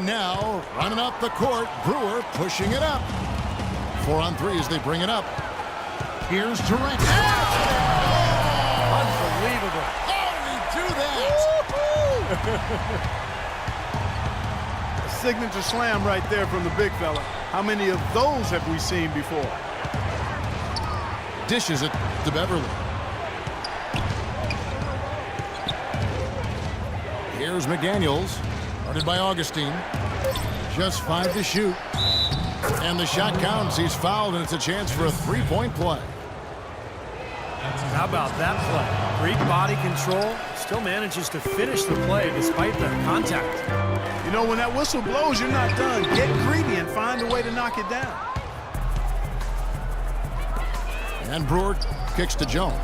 And now, running up the court, Brewer pushing it up. 4 on 3 as they bring it up. Here's Durant. Unbelievable. How did he do that? A signature slam right there from the big fella. How many of those have we seen before? Dishes it to Beverly. Here's McDaniels. Guarded by Augustine. Just 5 to shoot. And the shot counts. He's fouled, and it's a chance for a 3-point play. How about that play? Great body control. Still manages to finish the play despite the contact. You know, when that whistle blows, you're not done. Get greedy and find a way to knock it down. And Brewer kicks to Jones.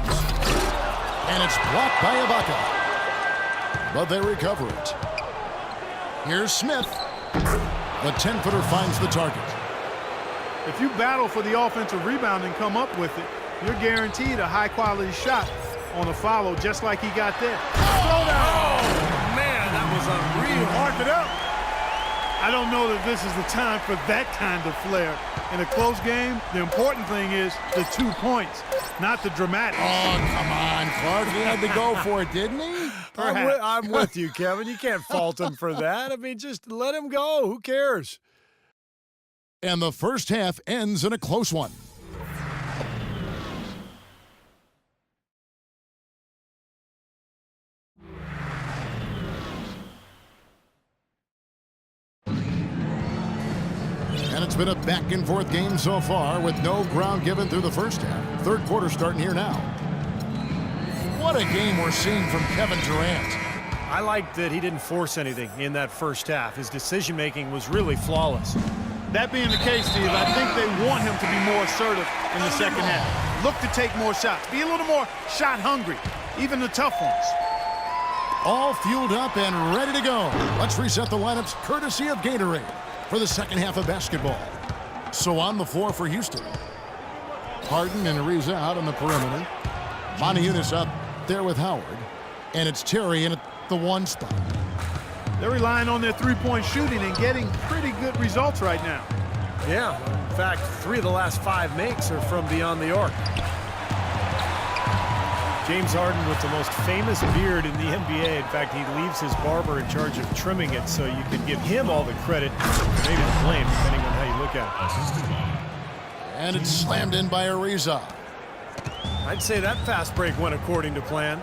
And it's blocked by Ibaka. But they recover it. Here's Smith. The 10-footer finds the target. If you battle for the offensive rebound and come up with it, you're guaranteed a high-quality shot on a follow just like he got there. Oh, man, that was unreal. Mark it up. I don't know that this is the time for that kind of flair. In a close game, the important thing is the 2 points, not the dramatic. Oh, come on, Clark. He had to go for it, didn't he? I'm with you, Kevin. You can't fault him for that. I mean, just let him go. Who cares? And the first half ends in a close one. And it's been a back-and-forth game so far with no ground given through the first half. Third quarter starting here now. What a game we're seeing from Kevin Durant. I liked that he didn't force anything in that first half. His decision-making was really flawless. That being the case, Steve, I think they want him to be more assertive in the second half. Look to take more shots. Be a little more shot hungry, even the tough ones. All fueled up and ready to go. Let's reset the lineups courtesy of Gatorade for the second half of basketball. So on the floor for Houston. Harden and Ariza out on the perimeter. Montejunas out there with Howard. And it's Terry in at the 1 spot. They're relying on their three-point shooting and getting pretty good results right now. Yeah, in fact, 3 of the last 5 makes are from beyond the arc. James Harden with the most famous beard in the NBA. In fact, he leaves his barber in charge of trimming it, so you can give him all the credit, maybe the blame, depending on how you look at it. And it's slammed in by Ariza. I'd say that fast break went according to plan.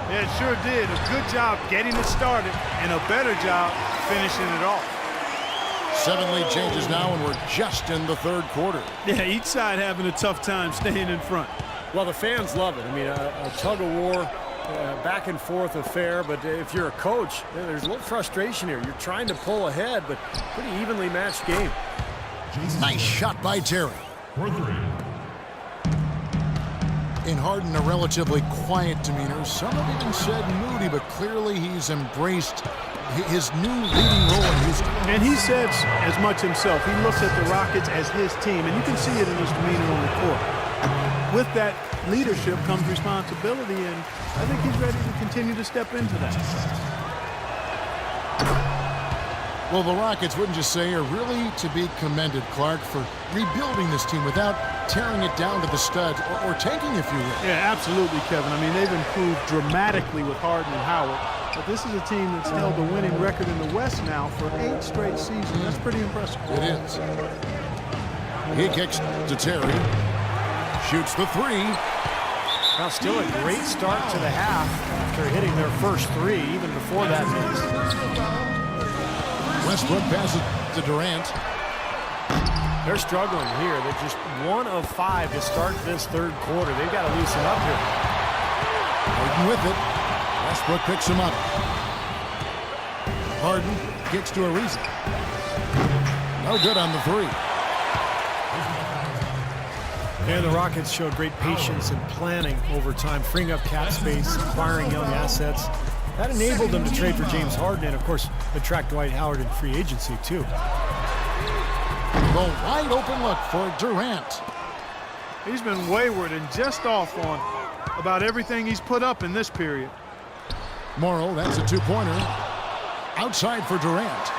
Yeah, it sure did. A good job getting it started and a better job finishing it off. 7 lead changes now, and we're just in the third quarter. Yeah, each side having a tough time staying in front. Well, the fans love it. I mean, a tug-of-war, back-and-forth affair. But if you're a coach, there's a little frustration here. You're trying to pull ahead, but pretty evenly matched game. Nice shot by Terry. In Harden, a relatively quiet demeanor. Some have even said moody, but clearly he's embraced his new leading role in Houston. And he says as much himself. He looks at the Rockets as his team, and you can see it in his demeanor on the court. With that leadership comes responsibility, and I think he's ready to continue to step into that. Well, the Rockets, wouldn't you say, are really to be commended, Clark, for rebuilding this team without tearing it down to the studs or tanking, if you will. Yeah, absolutely, Kevin. I mean, they've improved dramatically with Harden and Howard, but this is a team that's held the winning record in the West now for 8 straight seasons. That's pretty impressive. It is. He kicks to Terry. Shoots the 3. Now, still a great start to the half after hitting their first 3, even before that miss. Westbrook passes to Durant. They're struggling here. They're just 1 of 5 to start this third quarter. They've got to loosen up here. Harden with it. Westbrook picks him up. Harden kicks to Ariza. No good on the 3. And the Rockets showed great patience and planning over time, freeing up cap space, acquiring young assets. That enabled them to trade for James Harden and, of course, attract Dwight Howard in free agency, too. The wide open look for Durant. He's been wayward and just off on about everything he's put up in this period. Morrow, that's a 2-pointer. Outside for Durant.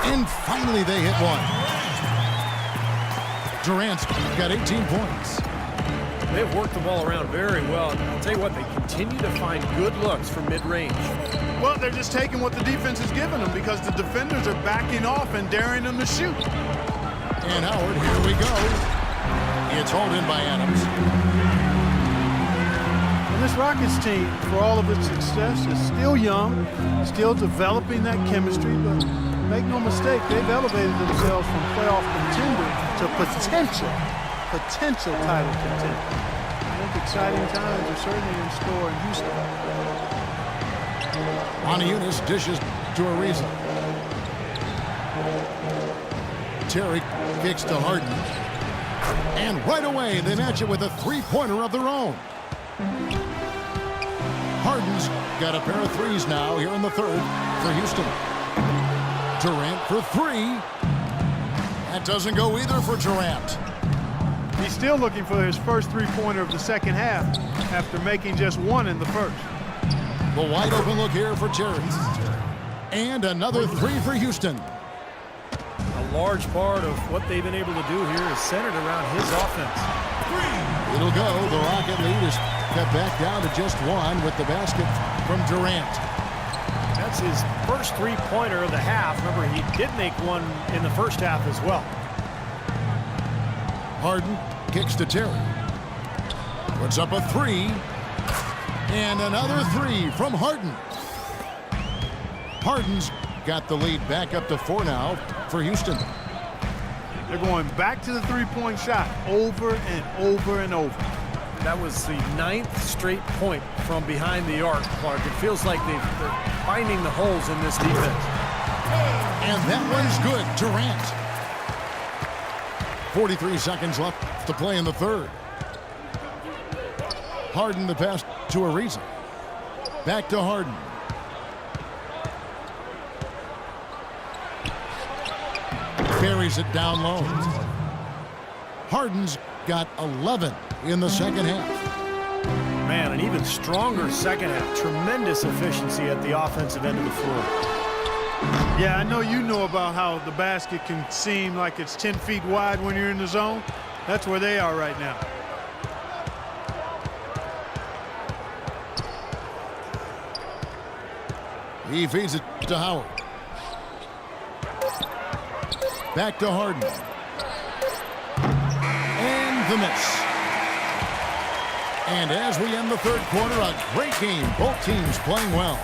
And finally they hit one. Durant's got 18 points. They've worked the ball around very well. And I'll tell you what, they continue to find good looks from mid-range. Well, they're just taking what the defense is giving them because the defenders are backing off and daring them to shoot. And Howard, here we go. It's hauled in by Adams. And this Rockets team, for all of its success, is still young, still developing that chemistry, but make no mistake, they've elevated themselves from playoff contender to potential title contender. I think exciting times are certainly in store in Houston. Eunice dishes to Ariza. Terry kicks to Harden. And right away, they match it with a three-pointer of their own. Harden's got a pair of threes now here in the third for Houston. Durant for three. That doesn't go either for Durant. He's still looking for his first three-pointer of the second half after making just one in the first. The wide open look here for Terry. And another three for Houston. A large part of what they've been able to do here is centered around his offense. It'll go. The Rocket lead is cut back down to just one with the basket from Durant. That's his first three-pointer of the half. Remember, he did make one in the first half as well. Harden kicks to Terry. Puts up a three. And another three from Harden. Harden's got the lead back up to 4 now for Houston. They're going back to the three-point shot over and over and over. That was the 9th straight point from behind the arc, Clark. It feels like they're finding the holes in this defense. And that one's good. Durant. 43 seconds left to play in the third. Harden the pass to Ariza. Back to Harden. Buries it down low. Harden's got 11 in the second half. Man, an even stronger second half. Tremendous efficiency at the offensive end of the floor. Yeah, I know you know about how the basket can seem like it's 10 feet wide when you're in the zone. That's where they are right now. He feeds it to Howard. Back to Harden. And the miss. And as we end the third quarter, a great game. Both teams playing well.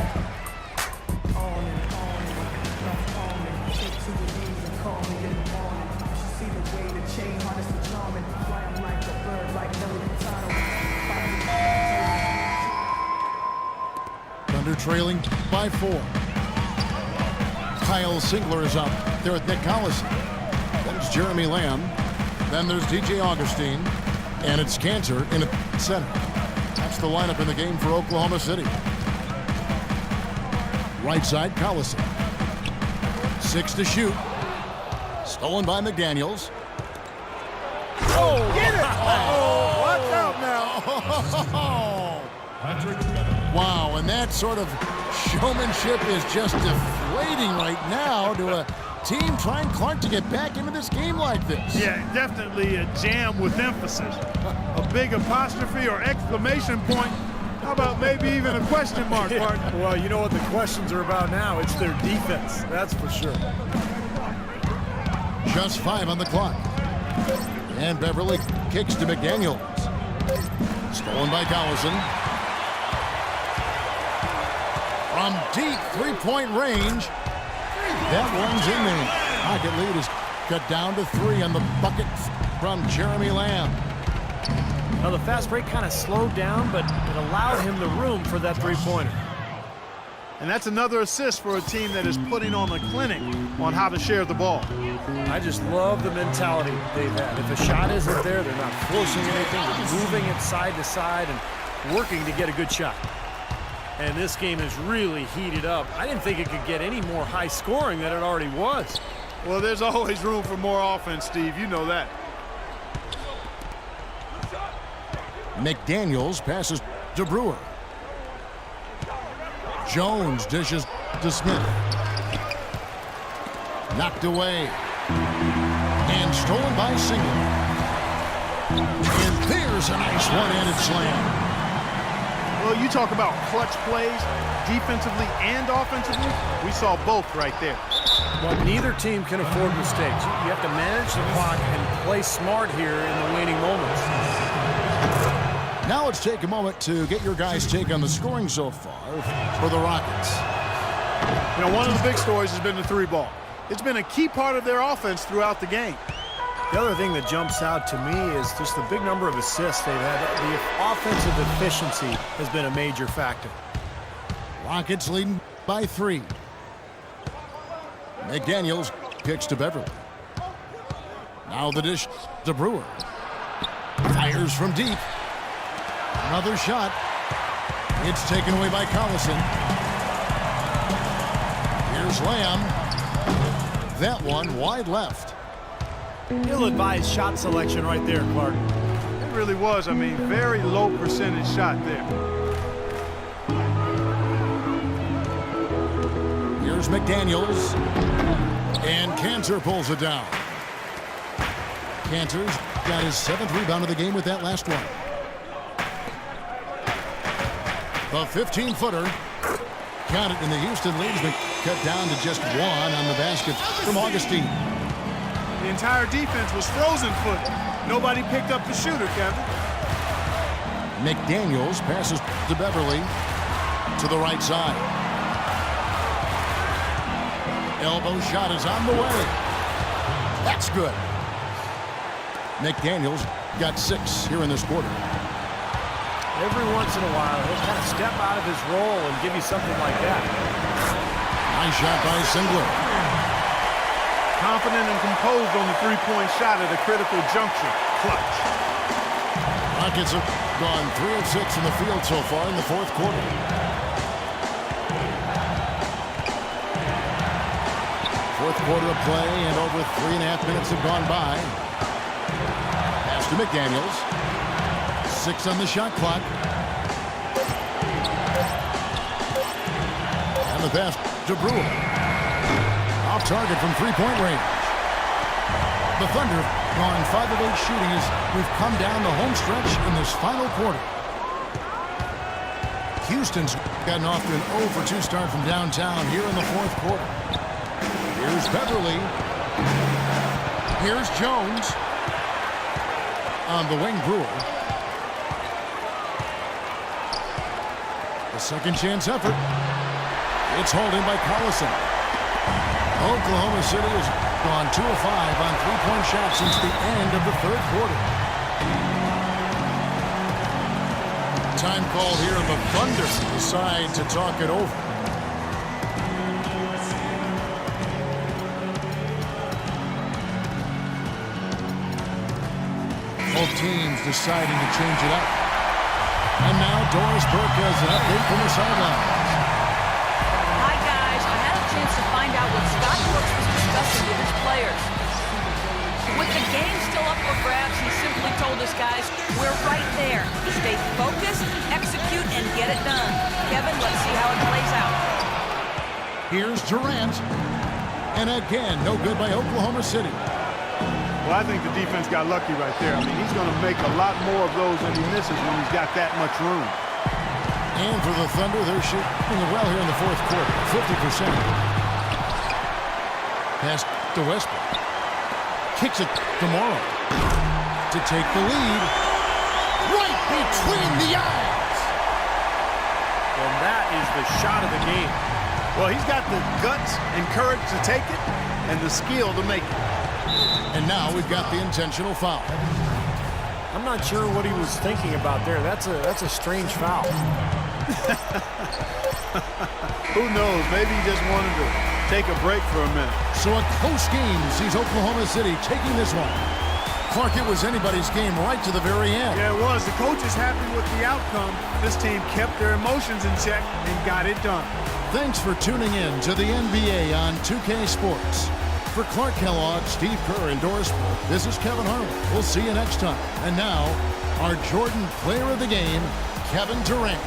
Thunder trailing by 4. Kyle Singler is up there with Nick Collison. There's Jeremy Lamb. Then there's DJ Augustine. And it's Cantor in the center. That's the lineup in the game for Oklahoma City. Right side, Collison. 6 to shoot. Stolen by McDaniels. Oh, get it! Oh, watch out now. Wow, and that sort of showmanship is just deflating right now to a team trying, Clark, to get back into this game like this. Yeah, definitely a jam with emphasis. A big apostrophe or exclamation point. How about maybe even a question mark, partner? Well, you know what the questions are about now. It's their defense, that's for sure. Just 5 on the clock. And Beverly kicks to McDaniels. Stolen by Collison. From deep three-point range. That one's in there. Rocket lead is cut down to 3 on the bucket from Jeremy Lamb. Now the fast break kind of slowed down, but it allowed him the room for that three-pointer. And that's another assist for a team that is putting on a clinic on how to share the ball. I just love the mentality they've had. If a shot isn't there, they're not forcing anything. They're moving it side to side and working to get a good shot. And this game is really heated up. I didn't think it could get any more high scoring than it already was. Well, there's always room for more offense, Steve. You know that. McDaniels passes to Brewer. Jones dishes to Smith. Knocked away. And stolen by Singler. And there's a nice one-handed slam. Well, you talk about clutch plays, defensively and offensively. We saw both right there. Well, neither team can afford mistakes. You have to manage the clock and play smart here in the waning moments. Now let's take a moment to get your guys' take on the scoring so far for the Rockets. You know, one of the big stories has been the three ball. It's been a key part of their offense throughout the game. The other thing that jumps out to me is just the big number of assists they've had. The offensive efficiency has been a major factor. Rockets leading by 3. McDaniels kicks to Beverly. Now the dish to Brewer. Fires from deep. Another shot. It's taken away by Collison. Here's Lamb. That one wide left. Ill-advised shot selection right there, Clark. It really was. I mean, very low percentage shot there. Here's McDaniels. And Cantor pulls it down. Cantor's got his 7th rebound of the game with that last one. The 15-footer. Count it, and the Houston lead has been cut down to just 1 on the basket from Augustine. The entire defense was frozen foot. Nobody picked up the shooter, Kevin. McDaniels passes to Beverly to the right side. Elbow shot is on the way. That's good. McDaniels got 6 here in this quarter. Every once in a while, he'll kind of step out of his role and give you something like that. Nice shot by Singler. Confident and composed on the three-point shot at a critical juncture. Clutch. Rockets have gone 3 of 6 in the field so far in the 4th quarter. Fourth quarter of play, and over 3.5 minutes have gone by. Pass to McDaniels. 6 on the shot clock. And the pass to Brewer. Off target from three-point range. The Thunder have gone 5 of 8 shooting as we've come down the home stretch in this final quarter. Houston's gotten off to an 0 for 2 start from downtown here in the 4th quarter. Here's Beverly. Here's Jones. On the wing, Brewer. A second chance effort. It's hauled in by Collison. Oklahoma City has gone 2 of 5 on 3-point shots since the end of the 3rd quarter. Time call here, and the Thunder decide to talk it over. Both teams deciding to change it up. And now Doris Burke has an update from the sidelines. Hi, guys. I had a chance to find out what Scott Brooks was discussing with his players. With the game still up for grabs, he simply told us guys, we're right there. Stay focused, execute, and get it done. Kevin, let's see how it plays out. Here's Durant. And again, no good by Oklahoma City. Well, I think the defense got lucky right there. I mean, he's going to make a lot more of those than he misses when he's got that much room. And for the Thunder, they're shooting well here in the 4th quarter, 50%. Pass to Westbrook. Kicks it to Morrow to take the lead. Right between the eyes. And that is the shot of the game. Well, he's got the guts and courage to take it and the skill to make it. And now we've got the intentional foul. I'm not sure what he was thinking about there. That's a strange foul. Who knows? Maybe he just wanted to take a break for a minute. So a close game sees Oklahoma City taking this one. Clark, it was anybody's game right to the very end. Yeah, it was. The coach is happy with the outcome. This team kept their emotions in check and got it done. Thanks for tuning in to the NBA on 2K Sports. For Clark Kellogg, Steve Kerr, and Doris Burke, this is Kevin Harlan. We'll see you next time. And now, our Jordan Player of the Game, Kevin Durant.